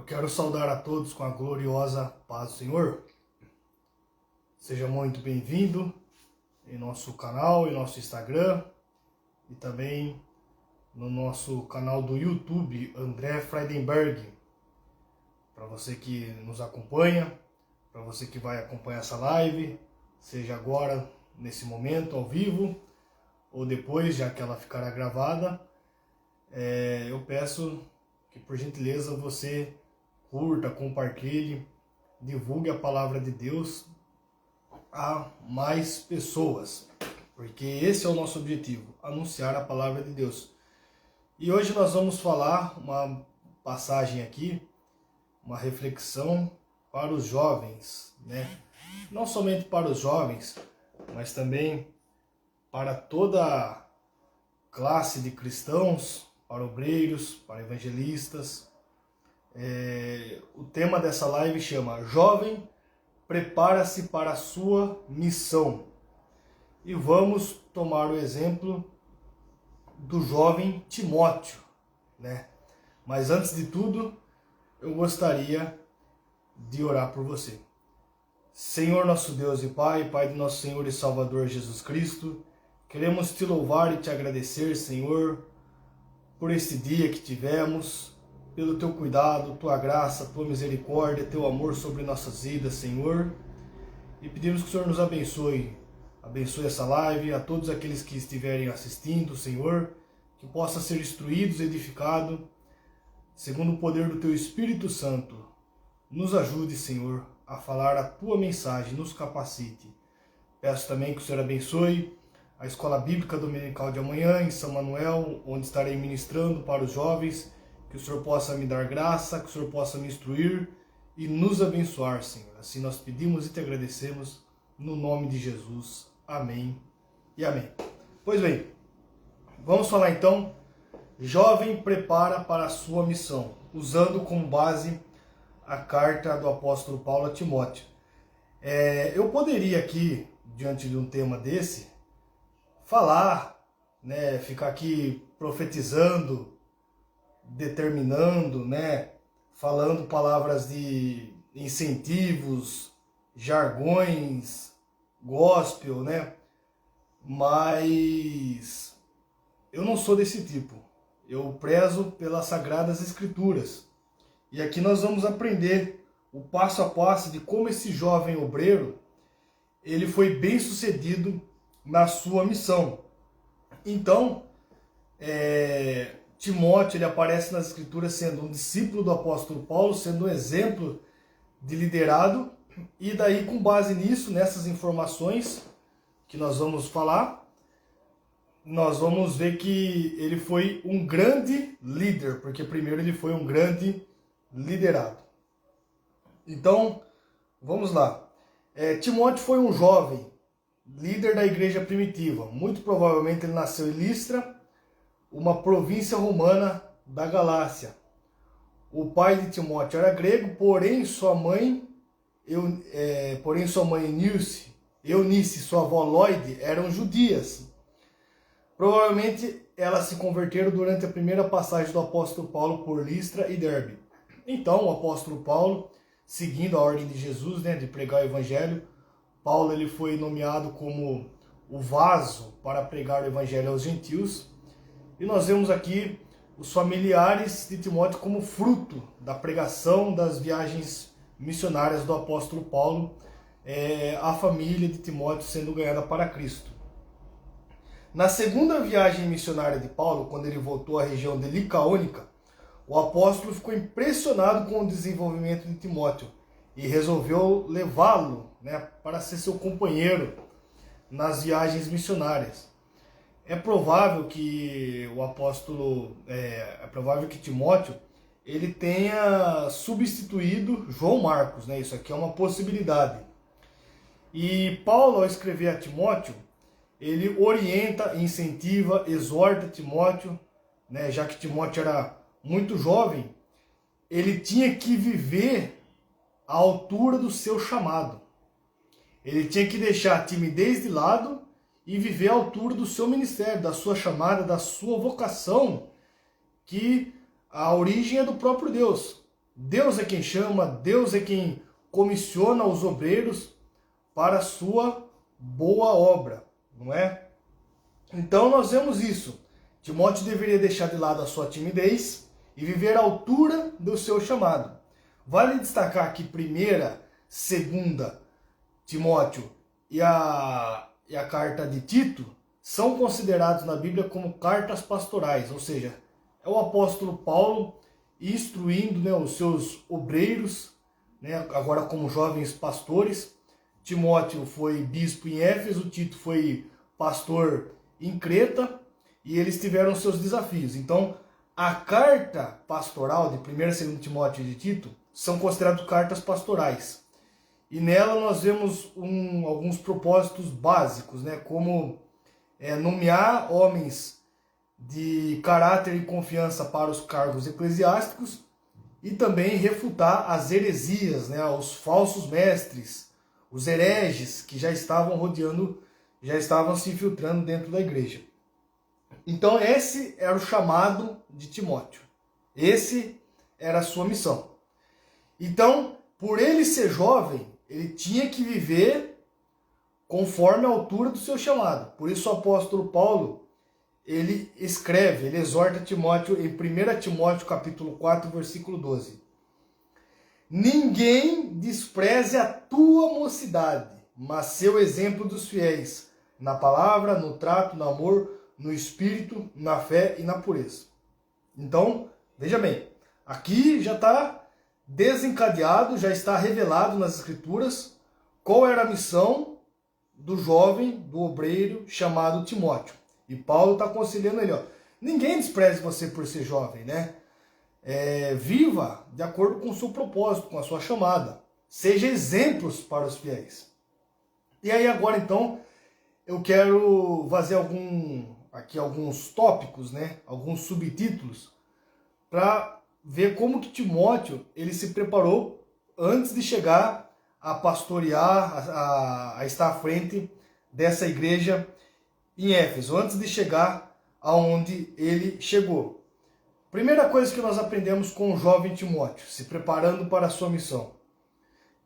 Eu quero saudar a todos com a gloriosa paz do Senhor. Seja muito bem-vindo em nosso canal, em nosso Instagram e também no nosso canal do YouTube, André Friedenberg. Para você que nos acompanha, para você que vai acompanhar essa live, seja agora, nesse momento, ao vivo, ou depois, já que ela ficará gravada, eu peço que, por gentileza, você curta, compartilhe, divulgue a palavra de Deus a mais pessoas, porque esse é o nosso objetivo, anunciar a palavra de Deus. E hoje nós vamos falar uma passagem aqui, uma reflexão para os jovens, né? Não somente para os jovens, mas também para toda a classe de cristãos, para obreiros, para evangelistas. O tema dessa live chama Jovem, prepara-se para a sua missão. E vamos tomar o exemplo do jovem Timóteo, né? Mas antes de tudo, eu gostaria de orar por você. Senhor nosso Deus e Pai, Pai do nosso Senhor e Salvador Jesus Cristo, queremos te louvar e te agradecer, Senhor, por este dia que tivemos, pelo teu cuidado, tua graça, tua misericórdia, teu amor sobre nossas vidas, Senhor. E pedimos que o Senhor nos abençoe. Abençoe essa live, a todos aqueles que estiverem assistindo, Senhor, que possa ser instruídos, edificado, segundo o poder do teu Espírito Santo. Nos ajude, Senhor, a falar a tua mensagem, nos capacite. Peço também que o Senhor abençoe a Escola Bíblica Dominical de amanhã, em São Manuel, onde estarei ministrando para os jovens. Que o Senhor possa me dar graça, que o Senhor possa me instruir e nos abençoar, Senhor. Assim nós pedimos e te agradecemos, no nome de Jesus. Amém e amém. Pois bem, vamos falar então, jovem prepara para a sua missão, usando como base a carta do apóstolo Paulo a Timóteo. Eu poderia aqui, diante de um tema desse, falar, né, ficar aqui profetizando, determinando, né, falando palavras de incentivos, jargões, gospel, né, mas eu não sou desse tipo. Eu prezo pelas Sagradas Escrituras. E aqui nós vamos aprender o passo a passo de como esse jovem obreiro, ele foi bem sucedido na sua missão. Então, Timóteo, ele aparece nas Escrituras sendo um discípulo do apóstolo Paulo, sendo um exemplo de liderado, e daí, com base nisso, nessas informações que nós vamos falar, nós vamos ver que ele foi um grande líder, porque primeiro ele foi um grande liderado. Então, vamos lá. Timóteo foi um jovem líder da igreja primitiva. Muito provavelmente ele nasceu em Listra, uma província romana da Galácia. O pai de Timóteo era grego, porém sua mãe Eunice, sua avó Loide, eram judias. Provavelmente elas se converteram durante a primeira passagem do apóstolo Paulo por Listra e Derbe. Então o apóstolo Paulo, seguindo a ordem de Jesus, né, de pregar o evangelho, Paulo ele foi nomeado como o vaso para pregar o evangelho aos gentios. E nós vemos aqui os familiares de Timóteo como fruto da pregação das viagens missionárias do apóstolo Paulo, a família de Timóteo sendo ganhada para Cristo. Na segunda viagem missionária de Paulo, quando ele voltou à região de Licaônica, o apóstolo ficou impressionado com o desenvolvimento de Timóteo e resolveu levá-lo, né, para ser seu companheiro nas viagens missionárias. É provável que Timóteo ele tenha substituído João Marcos, né? Isso aqui é uma possibilidade. E Paulo, ao escrever a Timóteo, ele orienta, incentiva, exorta Timóteo, né? Já que Timóteo era muito jovem, ele tinha que viver à altura do seu chamado. Ele tinha que deixar a timidez de lado e viver à altura do seu ministério, da sua chamada, da sua vocação, que a origem é do próprio Deus. Deus é quem chama, Deus é quem comissiona os obreiros para a sua boa obra, não é? Então nós vemos isso. Timóteo deveria deixar de lado a sua timidez e viver à altura do seu chamado. Vale destacar que 1ª, 2ª Timóteo e a carta de Tito são considerados na Bíblia como cartas pastorais, ou seja, é o apóstolo Paulo instruindo, né, os seus obreiros, né, agora como jovens pastores. Timóteo foi bispo em Éfeso, Tito foi pastor em Creta, e eles tiveram seus desafios. Então, a carta pastoral de 1ª, 2ª Timóteo e de Tito são consideradas cartas pastorais. E nela nós vemos alguns propósitos básicos, né, como nomear homens de caráter e confiança para os cargos eclesiásticos e também refutar as heresias, né, os falsos mestres, os hereges que já estavam rodeando, já estavam se infiltrando dentro da igreja. Então esse era o chamado de Timóteo. Esse era a sua missão. Então, por ele ser jovem, ele tinha que viver conforme a altura do seu chamado. Por isso o apóstolo Paulo, ele escreve, ele exorta Timóteo em 1 Timóteo capítulo 4, versículo 12. Ninguém despreze a tua mocidade, mas seu exemplo dos fiéis, na palavra, no trato, no amor, no espírito, na fé e na pureza. Então, veja bem, aqui já está desencadeado, já está revelado nas Escrituras qual era a missão do jovem, do obreiro chamado Timóteo. E Paulo está aconselhando ele, ó, ninguém despreze você por ser jovem, né? Viva de acordo com o seu propósito, com a sua chamada. Seja exemplos para os fiéis. E aí agora então, eu quero fazer alguns tópicos, né? Alguns subtítulos, para ver como que Timóteo ele se preparou antes de chegar a pastorear, a estar à frente dessa igreja em Éfeso, antes de chegar aonde ele chegou. Primeira coisa que nós aprendemos com o jovem Timóteo, se preparando para a sua missão.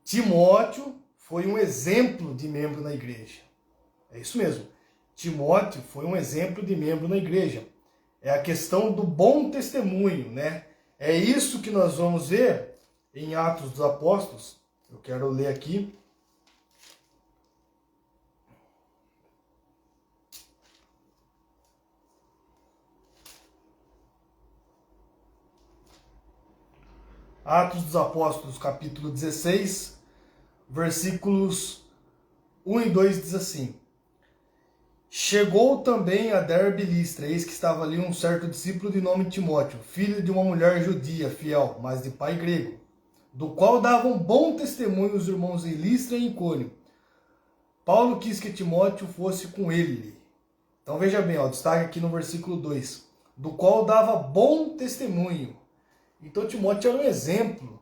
Timóteo foi um exemplo de membro na igreja. É isso mesmo. Timóteo foi um exemplo de membro na igreja. É a questão do bom testemunho, né? É isso que nós vamos ver em Atos dos Apóstolos. Eu quero ler aqui. Atos dos Apóstolos, capítulo 16, versículos 1 e 2 diz assim: Chegou também a Derbe e Listra, eis que estava ali um certo discípulo de nome Timóteo, filho de uma mulher judia, fiel, mas de pai grego, do qual davam bom testemunho os irmãos em Listra e em Icônio. Paulo quis que Timóteo fosse com ele. Então veja bem, ó, destaque aqui no versículo 2, do qual dava bom testemunho. Então Timóteo era um exemplo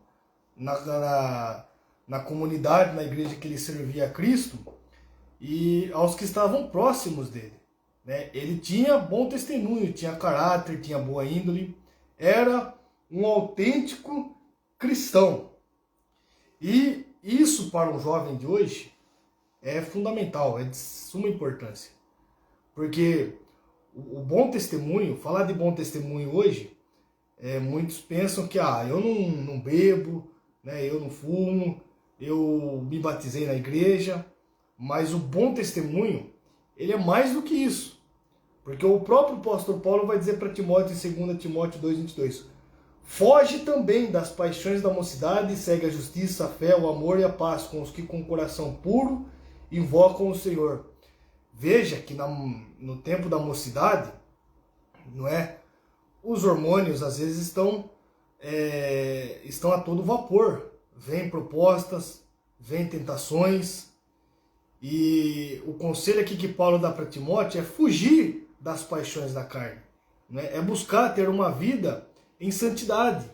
na comunidade, na igreja que ele servia a Cristo e aos que estavam próximos dele, né? Ele tinha bom testemunho, tinha caráter, tinha boa índole, era um autêntico cristão. E isso para um jovem de hoje é fundamental, é de suma importância. Porque o bom testemunho, falar de bom testemunho hoje, muitos pensam que eu não bebo, né, eu não fumo, eu me batizei na igreja, mas o bom testemunho, ele é mais do que isso. Porque o próprio apóstolo Paulo vai dizer para Timóteo em 2 Timóteo 2,22, foge também das paixões da mocidade e segue a justiça, a fé, o amor e a paz com os que com coração puro invocam o Senhor. Veja que no tempo da mocidade, não é? Os hormônios às vezes estão a todo vapor. Vêm propostas, vêm tentações. E o conselho aqui que Paulo dá para Timóteo é fugir das paixões da carne. Né? É buscar ter uma vida em santidade.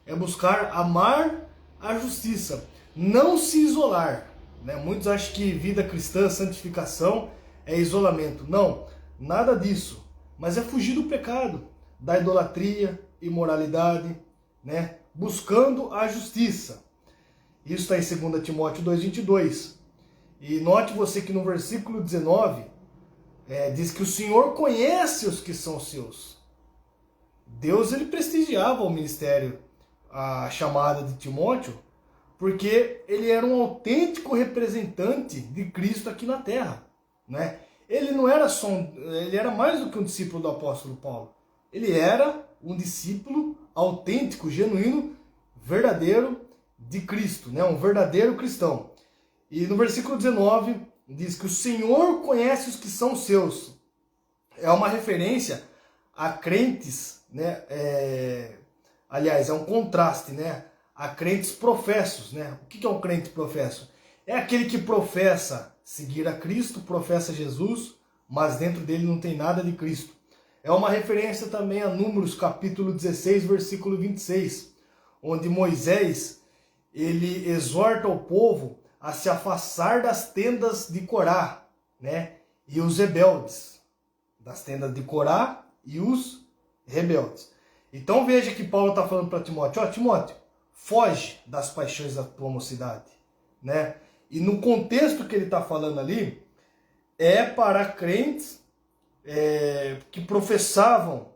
É buscar amar a justiça. Não se isolar. Né? Muitos acham que vida cristã, santificação, é isolamento. Não, nada disso. Mas é fugir do pecado, da idolatria, imoralidade, né? buscando a justiça. Isso está em 2 Timóteo 2,22. E note você que no versículo 19, diz que o Senhor conhece os que são seus. Deus ele prestigiava o ministério, a chamada de Timóteo, porque ele era um autêntico representante de Cristo aqui na terra, né? Ele não era só ele era mais do que um discípulo do apóstolo Paulo. Ele era um discípulo autêntico, genuíno, verdadeiro de Cristo, né? Um verdadeiro cristão. E no versículo 19 diz que o Senhor conhece os que são seus. É uma referência a crentes, né? Aliás, é um contraste, né? A crentes professos, né? O que é um crente professo? É aquele que professa seguir a Cristo, professa Jesus, mas dentro dele não tem nada de Cristo. É uma referência também a Números capítulo 16, versículo 26, onde Moisés ele exorta o povo a se afastar das tendas de Corá, né? E os rebeldes, das tendas de Corá e os rebeldes. Então veja que Paulo está falando para Timóteo, Timóteo, foge das paixões da tua mocidade, né? E no contexto que ele está falando ali, é para crentes que professavam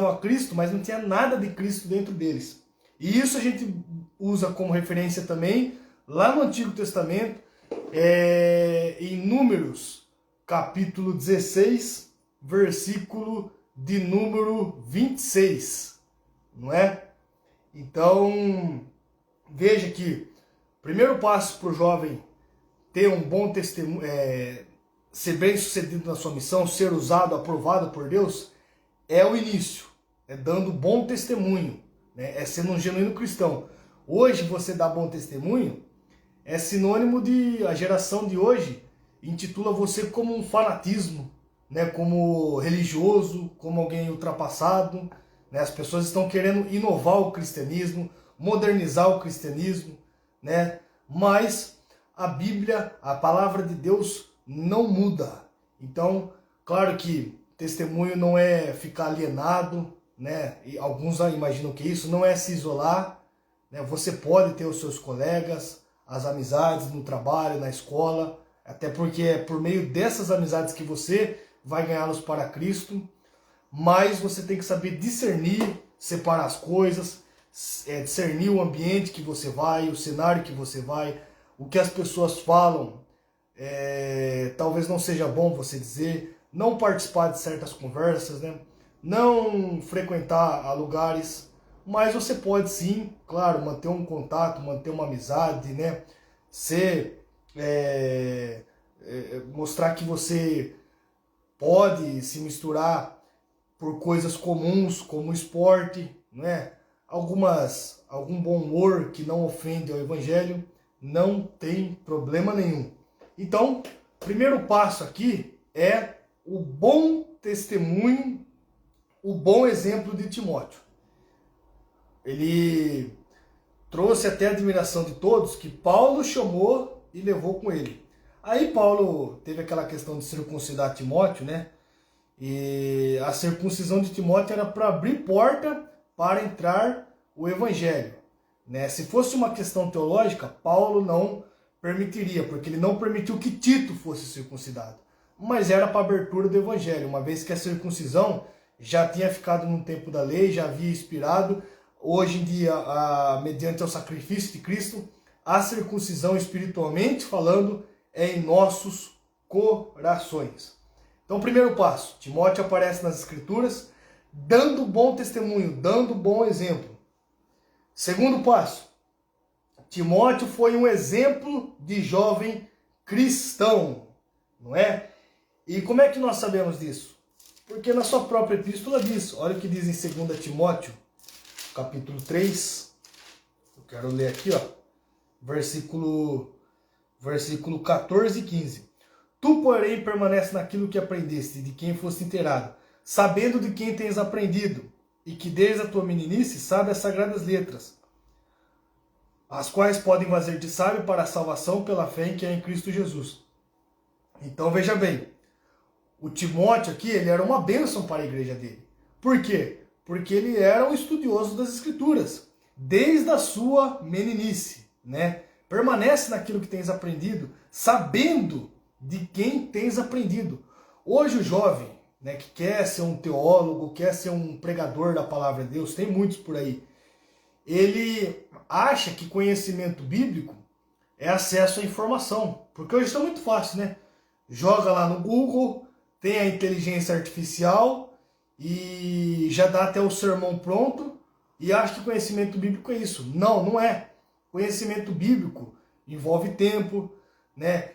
a Cristo, mas não tinha nada de Cristo dentro deles. E isso a gente usa como referência também lá no Antigo Testamento, em Números, capítulo 16, versículo de número 26, não é? Então, veja que o primeiro passo para o jovem ter um bom testemunho, ser bem sucedido na sua missão, ser usado, aprovado por Deus, é o início, é dando bom testemunho, né? É sendo um genuíno cristão. Hoje você dá bom testemunho é sinônimo de, a geração de hoje intitula você como um fanatismo, né? Como religioso, como alguém ultrapassado, né? As pessoas estão querendo inovar o cristianismo, modernizar o cristianismo, né? Mas a Bíblia, a palavra de Deus não muda. Então, claro que testemunho não é ficar alienado, né? E alguns imaginam que isso não é se isolar, né? Você pode ter os seus colegas, as amizades no trabalho, na escola, até porque é por meio dessas amizades que você vai ganhá-los para Cristo, mas você tem que saber discernir, separar as coisas, discernir o ambiente que você vai, o cenário que você vai, o que as pessoas falam, talvez não seja bom você dizer, não participar de certas conversas, né? Não frequentar lugares, mas você pode sim, claro, manter um contato, manter uma amizade, né? Mostrar que você pode se misturar por coisas comuns, como esporte, né? Algum bom humor que não ofende ao Evangelho, não tem problema nenhum. Então, o primeiro passo aqui é o bom testemunho, o bom exemplo de Timóteo. Ele trouxe até a admiração de todos que Paulo chamou e levou com ele. Aí Paulo teve aquela questão de circuncidar Timóteo, né? E a circuncisão de Timóteo era para abrir porta para entrar o Evangelho, né? Se fosse uma questão teológica, Paulo não permitiria, porque ele não permitiu que Tito fosse circuncidado. Mas era para a abertura do Evangelho, uma vez que a circuncisão já tinha ficado no tempo da lei, já havia expirado. Hoje em dia, mediante o sacrifício de Cristo, a circuncisão, espiritualmente falando, é em nossos corações. Então, primeiro passo, Timóteo aparece nas Escrituras, dando bom testemunho, dando bom exemplo. Segundo passo, Timóteo foi um exemplo de jovem cristão, não é? E como é que nós sabemos disso? Porque na sua própria epístola diz, olha o que diz em 2 Timóteo, capítulo 3, eu quero ler aqui, versículo 14 e 15. Tu, porém, permanece naquilo que aprendeste, de quem foste inteirado, sabendo de quem tens aprendido, e que desde a tua meninice sabe as sagradas letras, as quais podem fazer de sábio para a salvação pela fé em que é em Cristo Jesus. Então veja bem, o Timóteo aqui, ele era uma bênção para a igreja dele. Por quê? Porque ele era um estudioso das Escrituras, desde a sua meninice, né? Permanece naquilo que tens aprendido, sabendo de quem tens aprendido. Hoje o jovem, né, que quer ser um teólogo, quer ser um pregador da palavra de Deus, tem muitos por aí, ele acha que conhecimento bíblico é acesso à informação, porque hoje está muito fácil, né? Joga lá no Google, tem a inteligência artificial e já dá até o sermão pronto e acha que conhecimento bíblico é isso. Não, não é. Conhecimento bíblico envolve tempo, né?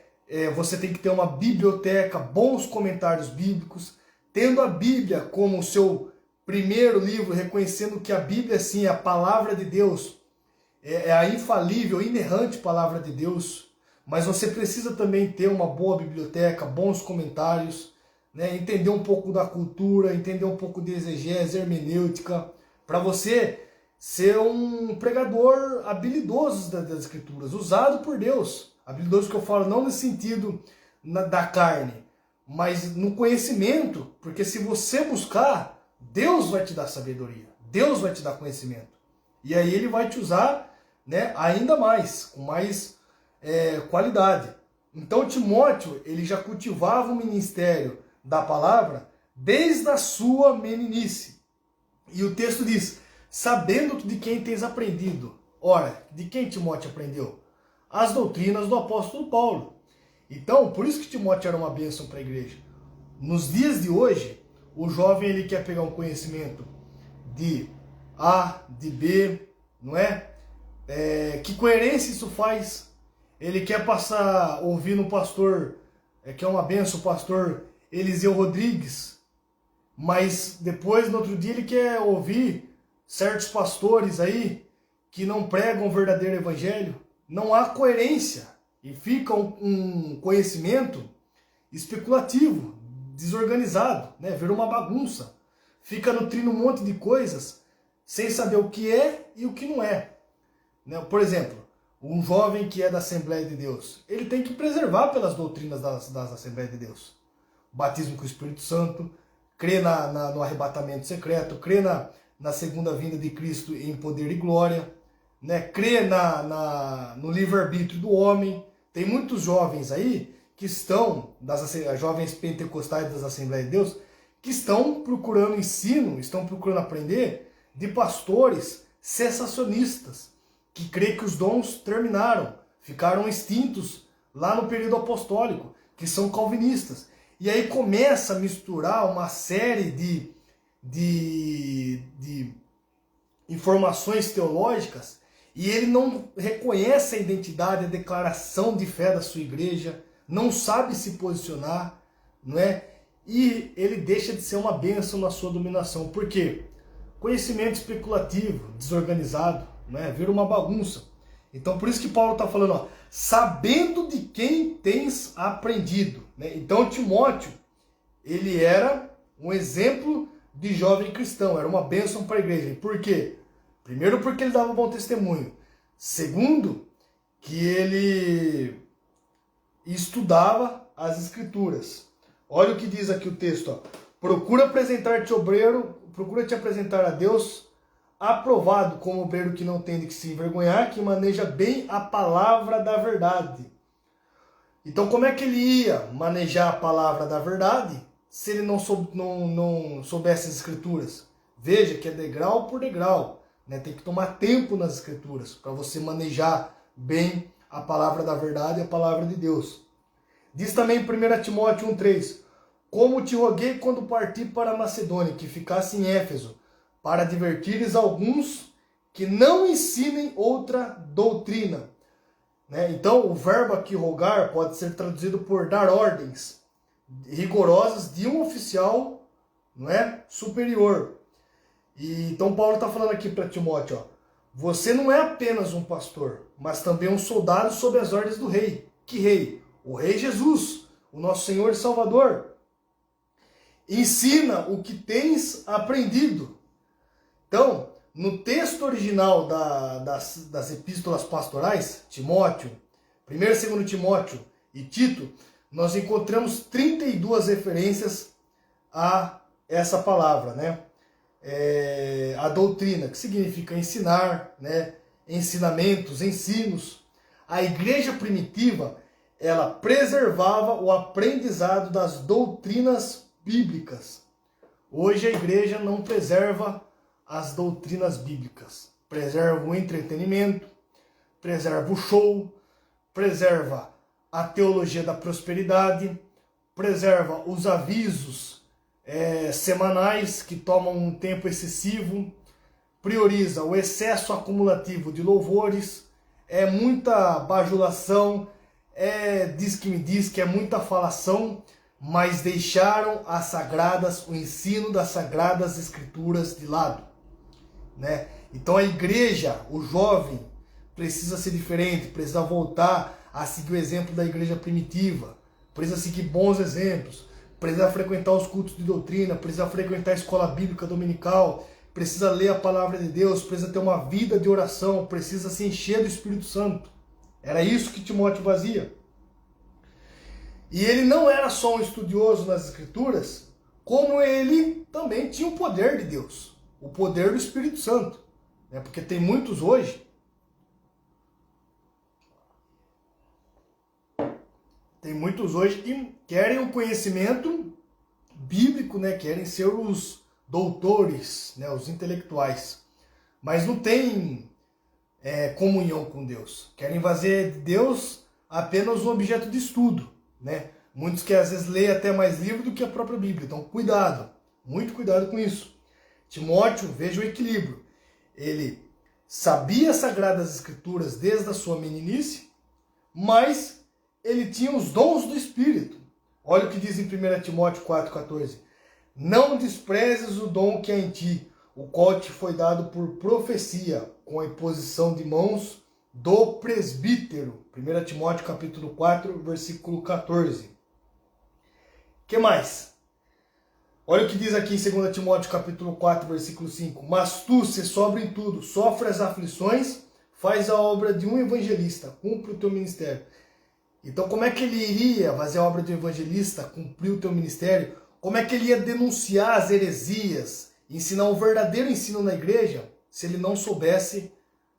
Você tem que ter uma biblioteca, bons comentários bíblicos, tendo a Bíblia como o seu primeiro livro, reconhecendo que a Bíblia, sim, é a palavra de Deus, é a infalível, inerrante palavra de Deus, mas você precisa também ter uma boa biblioteca, bons comentários, né? Entender um pouco da cultura, entender um pouco de exegese, hermenêutica, para você ser um pregador habilidoso das Escrituras, usado por Deus. Habilidoso que eu falo não no sentido da carne, mas no conhecimento, porque se você buscar, Deus vai te dar sabedoria, Deus vai te dar conhecimento. E aí ele vai te usar, né, ainda mais, com mais qualidade. Então Timóteo, ele já cultivava o ministério da palavra desde a sua meninice. E o texto diz, sabendo de quem tens aprendido. Ora, de quem Timóteo aprendeu? As doutrinas do apóstolo Paulo. Então, por isso que Timóteo era uma bênção para a igreja. Nos dias de hoje, o jovem ele quer pegar um conhecimento de A, de B, não é? Que coerência isso faz? Ele quer passar ouvindo o pastor, que é uma bênção, o pastor Eliseu Rodrigues, mas depois, no outro dia, ele quer ouvir certos pastores aí que não pregam o verdadeiro evangelho. Não há coerência e fica um conhecimento especulativo, desorganizado, né? Vira uma bagunça. Fica nutrindo um monte de coisas sem saber o que é e o que não é. Né? Por exemplo, um jovem que é da Assembleia de Deus, ele tem que preservar pelas doutrinas das Assembleias de Deus. Batismo com o Espírito Santo, crê no arrebatamento secreto, crê na segunda vinda de Cristo em poder e glória, né? Crê no livre-arbítrio do homem. Tem muitos jovens aí que estão, jovens pentecostais das Assembleias de Deus, que estão procurando ensino, estão procurando aprender de pastores cessacionistas, que creem que os dons terminaram, ficaram extintos lá no período apostólico, que são calvinistas. E aí começa a misturar uma série de informações teológicas e ele não reconhece a identidade, a declaração de fé da sua igreja, não sabe se posicionar, não é? E ele deixa de ser uma bênção na sua dominação. Por quê? Conhecimento especulativo, desorganizado, não é? Vira uma bagunça. Então por isso que Paulo está falando, ó, sabendo de quem tens aprendido. Né? Então Timóteo, ele era um exemplo de jovem cristão, era uma bênção para a igreja. Por quê? Primeiro porque ele dava um bom testemunho. Segundo, que ele estudava as escrituras. Olha o que diz aqui o texto, ó. Procura te apresentar a Deus aprovado como obreiro que não tem de que se envergonhar, que maneja bem a palavra da verdade. Então como é que ele ia manejar a palavra da verdade se ele não soubesse as escrituras? Veja que é degrau por degrau, né? Tem que tomar tempo nas escrituras para você manejar bem a palavra da verdade e a palavra de Deus. Diz também em 1 Timóteo 1,3: como te roguei quando parti para a Macedônia, que ficasse em Éfeso, para advertires alguns que não ensinem outra doutrina. Né? Então, o verbo aqui rogar pode ser traduzido por dar ordens rigorosas de um oficial, não é, superior. E então Paulo está falando aqui para Timóteo, ó, você não é apenas um pastor, mas também um soldado sob as ordens do rei. Que rei? O rei Jesus, o nosso Senhor e Salvador. Ensina o que tens aprendido. Então, no texto original das epístolas pastorais, Timóteo, 1 e 2 Timóteo e Tito, nós encontramos 32 referências a essa palavra, né? a doutrina, que significa ensinar, né? Ensinamentos, ensinos. A igreja primitiva, ela preservava o aprendizado das doutrinas bíblicas. Hoje a igreja não preserva as doutrinas bíblicas. Preserva o entretenimento, preserva o show, preserva a teologia da prosperidade, preserva os avisos semanais que tomam um tempo excessivo, prioriza o excesso acumulativo de louvores, muita bajulação, diz que me diz que é muita falação, mas deixaram o ensino das sagradas escrituras de lado, né? Então a igreja, o jovem, precisa ser diferente, precisa voltar a seguir o exemplo da igreja primitiva, precisa seguir bons exemplos, precisa frequentar os cultos de doutrina, precisa frequentar a escola bíblica dominical, precisa ler a palavra de Deus, precisa ter uma vida de oração, precisa se encher do Espírito Santo. Era isso que Timóteo fazia. E ele não era só um estudioso nas Escrituras, como ele também tinha o poder de Deus, o poder do Espírito Santo. Porque tem muitos hoje que querem o conhecimento bíblico, né? Querem ser os doutores, né? Os intelectuais, mas não tem comunhão com Deus. Querem fazer de Deus apenas um objeto de estudo, né? Muitos que às vezes leem até mais livro do que a própria Bíblia. Então cuidado, muito cuidado com isso. Timóteo, veja o equilíbrio. Ele sabia as Sagradas Escrituras desde a sua meninice, mas ele tinha os dons do Espírito. Olha o que diz em 1 Timóteo 4,14. Não desprezes o dom que há em ti, o qual te foi dado por profecia, com a imposição de mãos do presbítero. 1 Timóteo capítulo 4, versículo 14. Que mais? Olha o que diz aqui em 2 Timóteo capítulo 4, versículo 5. Mas tu, se sobra em tudo, sofre as aflições, faz a obra de um evangelista, cumpre o teu ministério. Então como é que ele iria fazer a obra de um evangelista, cumprir o teu ministério? Como é que ele ia denunciar as heresias, ensinar o verdadeiro ensino na igreja, se ele não soubesse,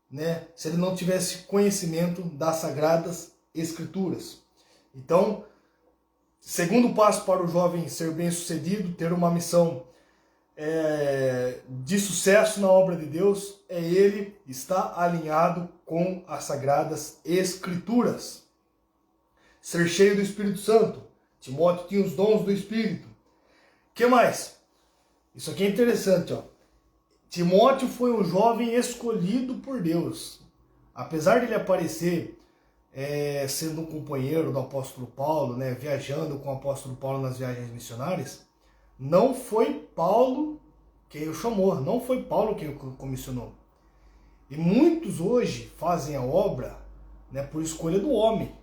né, se ele não tivesse conhecimento das Sagradas Escrituras? Então, segundo passo para o jovem ser bem-sucedido, ter uma missão de sucesso na obra de Deus, é ele estar alinhado com as Sagradas Escrituras. Ser cheio do Espírito Santo. Timóteo tinha os dons do Espírito. O que mais? Isso aqui é interessante, ó. Timóteo foi um jovem escolhido por Deus. Apesar de ele aparecer sendo um companheiro do apóstolo Paulo, né, viajando com o apóstolo Paulo nas viagens missionárias, não foi Paulo quem o chamou, não foi Paulo quem o comissionou. E muitos hoje fazem a obra, né, por escolha do homem.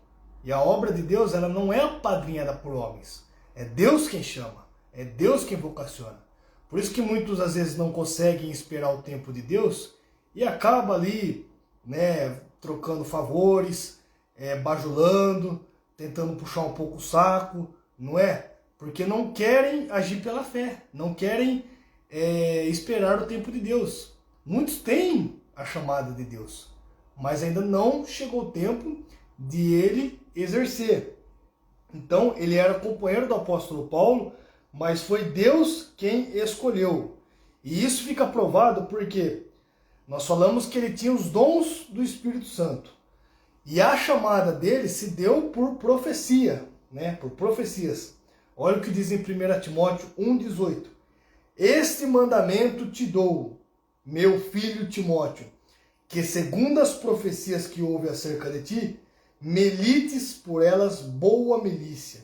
E a obra de Deus, ela não é apadrinhada por homens. É Deus quem chama, é Deus quem vocaciona. Por isso que muitos às vezes não conseguem esperar o tempo de Deus e acaba ali, né, trocando favores, bajulando, tentando puxar um pouco o saco, não é? Porque não querem agir pela fé, não querem esperar o tempo de Deus. Muitos têm a chamada de Deus, mas ainda não chegou o tempo de ele exercer. Então ele era companheiro do apóstolo Paulo, mas foi Deus quem escolheu. E isso fica provado porque nós falamos que ele tinha os dons do Espírito Santo. E a chamada dele se deu por profecia, né? Por profecias. Olha o que diz em 1 Timóteo 1,18. Este mandamento te dou, meu filho Timóteo, que segundo as profecias que houve acerca de ti, milites por elas boa milícia.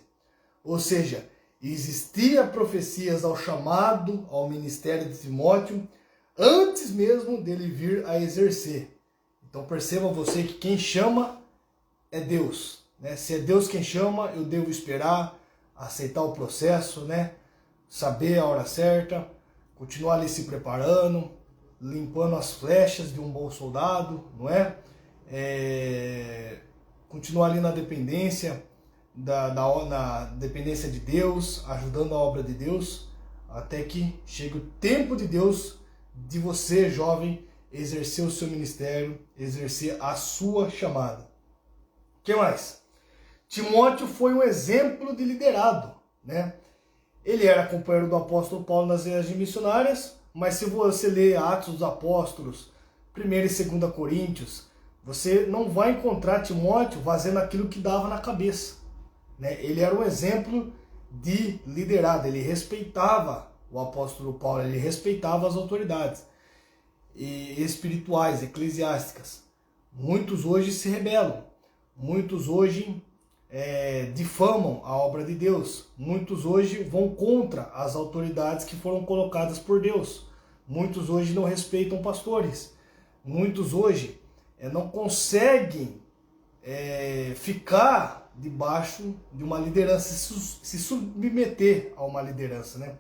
Ou seja, existia profecias ao chamado, ao ministério de Timóteo, antes mesmo dele vir a exercer. Então perceba você que quem chama é Deus, né? Se é Deus quem chama, eu devo esperar, aceitar o processo, né? Saber a hora certa, continuar ali se preparando, limpando as flechas de um bom soldado, não é? Continuar ali na dependência, na dependência de Deus, ajudando a obra de Deus, até que chegue o tempo de Deus de você, jovem, exercer o seu ministério, exercer a sua chamada. O que mais? Timóteo foi um exemplo de liderado, né? Ele era companheiro do apóstolo Paulo nas viagens missionárias, mas se você ler Atos dos Apóstolos, 1 e 2 Coríntios, você não vai encontrar Timóteo fazendo aquilo que dava na cabeça, né? Ele era um exemplo de liderado, ele respeitava o apóstolo Paulo, ele respeitava as autoridades espirituais, eclesiásticas. Muitos hoje se rebelam, muitos hoje difamam a obra de Deus, muitos hoje vão contra as autoridades que foram colocadas por Deus, muitos hoje não respeitam pastores, muitos hoje não conseguem ficar debaixo de uma liderança, se submeter a uma liderança, né?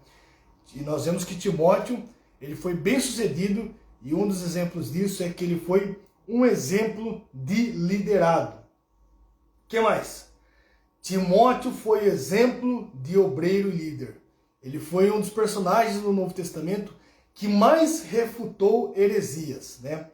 E nós vemos que Timóteo, ele foi bem sucedido, e um dos exemplos disso é que ele foi um exemplo de liderado. O que mais? Timóteo foi exemplo de obreiro e líder. Ele foi um dos personagens do Novo Testamento que mais refutou heresias, né?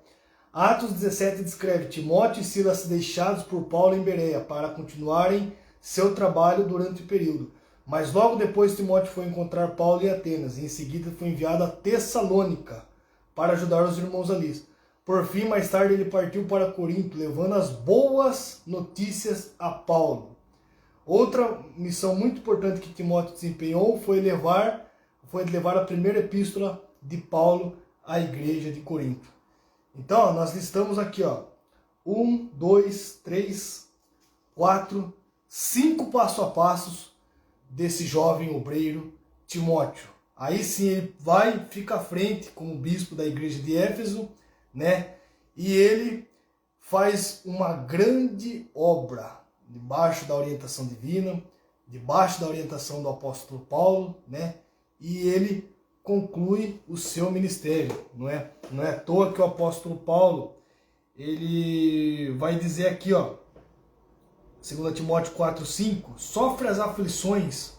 Atos 17 descreve Timóteo e Silas deixados por Paulo em Bereia para continuarem seu trabalho durante o período. Mas logo depois Timóteo foi encontrar Paulo em Atenas e em seguida foi enviado a Tessalônica para ajudar os irmãos ali. Por fim, mais tarde ele partiu para Corinto, levando as boas notícias a Paulo. Outra missão muito importante que Timóteo desempenhou foi levar a primeira epístola de Paulo à igreja de Corinto. Então, nós listamos aqui, 1, 2, 3, 4, 5 passo a passos desse jovem obreiro Timóteo. Aí sim ele fica à frente como bispo da igreja de Éfeso, né? E ele faz uma grande obra debaixo da orientação divina, debaixo da orientação do apóstolo Paulo, né? E ele conclui o seu ministério. Não é à toa que o apóstolo Paulo, ele vai dizer aqui, 2 Timóteo 4:5, sofre as aflições,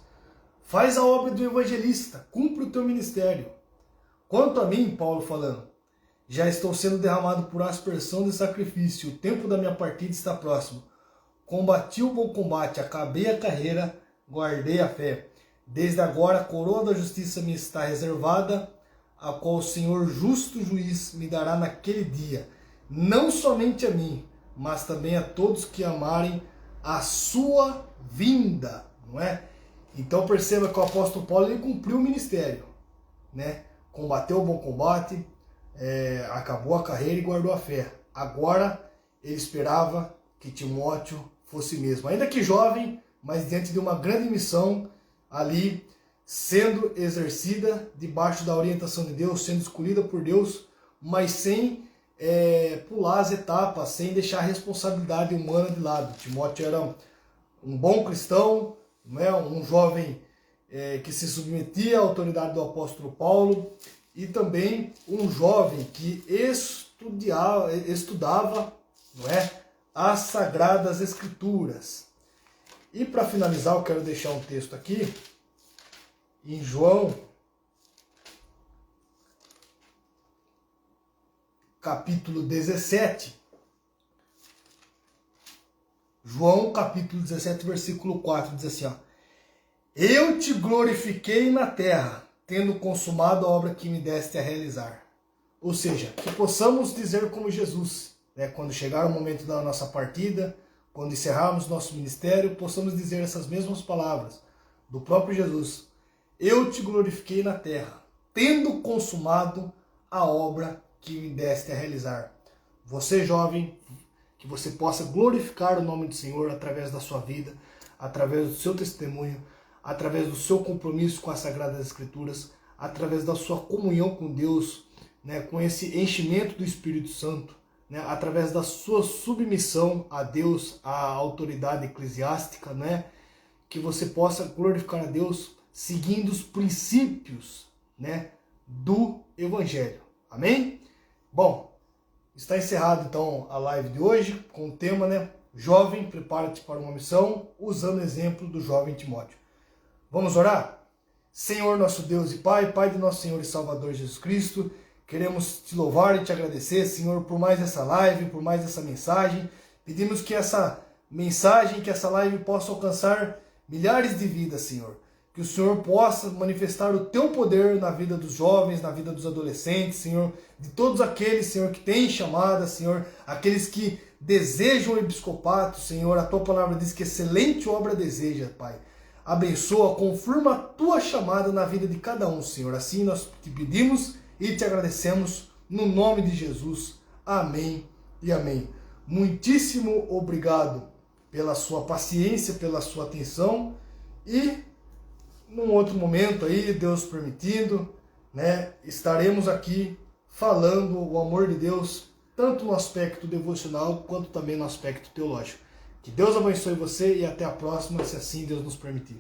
faz a obra do evangelista, cumpre o teu ministério. Quanto a mim, Paulo falando, já estou sendo derramado por aspersão de sacrifício, o tempo da minha partida está próximo. Combati o bom combate, acabei a carreira, guardei a fé. Desde agora a coroa da justiça me está reservada, a qual o Senhor justo juiz me dará naquele dia, não somente a mim, mas também a todos que amarem a sua vinda, não é? Então perceba que o apóstolo Paulo ele cumpriu o ministério, né? Combateu o bom combate, acabou a carreira e guardou a fé. Agora ele esperava que Timóteo fosse mesmo, ainda que jovem, mas diante de uma grande missão ali sendo exercida debaixo da orientação de Deus, sendo escolhida por Deus, mas sem pular as etapas, sem deixar a responsabilidade humana de lado. Timóteo era um bom cristão, não é? Um jovem que se submetia à autoridade do apóstolo Paulo, e também um jovem que estudava, não é? As Sagradas Escrituras. E para finalizar, eu quero deixar um texto aqui, em João, capítulo 17. João, capítulo 17, versículo 4, diz assim, eu te glorifiquei na terra, tendo consumado a obra que me deste a realizar. Ou seja, que possamos dizer como Jesus, né, quando chegar o momento da nossa partida, quando encerrarmos nosso ministério, possamos dizer essas mesmas palavras do próprio Jesus. Eu te glorifiquei na terra, tendo consumado a obra que me deste a realizar. Você, jovem, que você possa glorificar o nome do Senhor através da sua vida, através do seu testemunho, através do seu compromisso com as Sagradas Escrituras, através da sua comunhão com Deus, né, com esse enchimento do Espírito Santo, né, através da sua submissão a Deus, à autoridade eclesiástica, né, que você possa glorificar a Deus seguindo os princípios, né, do Evangelho. Amém? Bom, está encerrado então a live de hoje com o tema, né, Jovem, prepara-te para uma missão, usando o exemplo do jovem Timóteo. Vamos orar? Senhor nosso Deus e Pai, Pai de nosso Senhor e Salvador Jesus Cristo, queremos te louvar e te agradecer, Senhor, por mais essa live, por mais essa mensagem. Pedimos que essa mensagem, que essa live possa alcançar milhares de vidas, Senhor. Que o Senhor possa manifestar o teu poder na vida dos jovens, na vida dos adolescentes, Senhor, de todos aqueles, Senhor, que têm chamada, Senhor, aqueles que desejam o episcopato, Senhor. A tua palavra diz que excelente obra deseja, Pai. Abençoa, confirma a tua chamada na vida de cada um, Senhor. Assim nós te pedimos e te agradecemos no nome de Jesus. Amém e amém. Muitíssimo obrigado pela sua paciência, pela sua atenção e num outro momento aí, Deus permitindo, né, estaremos aqui falando o amor de Deus, tanto no aspecto devocional, quanto também no aspecto teológico. Que Deus abençoe você e até a próxima, se assim Deus nos permitir.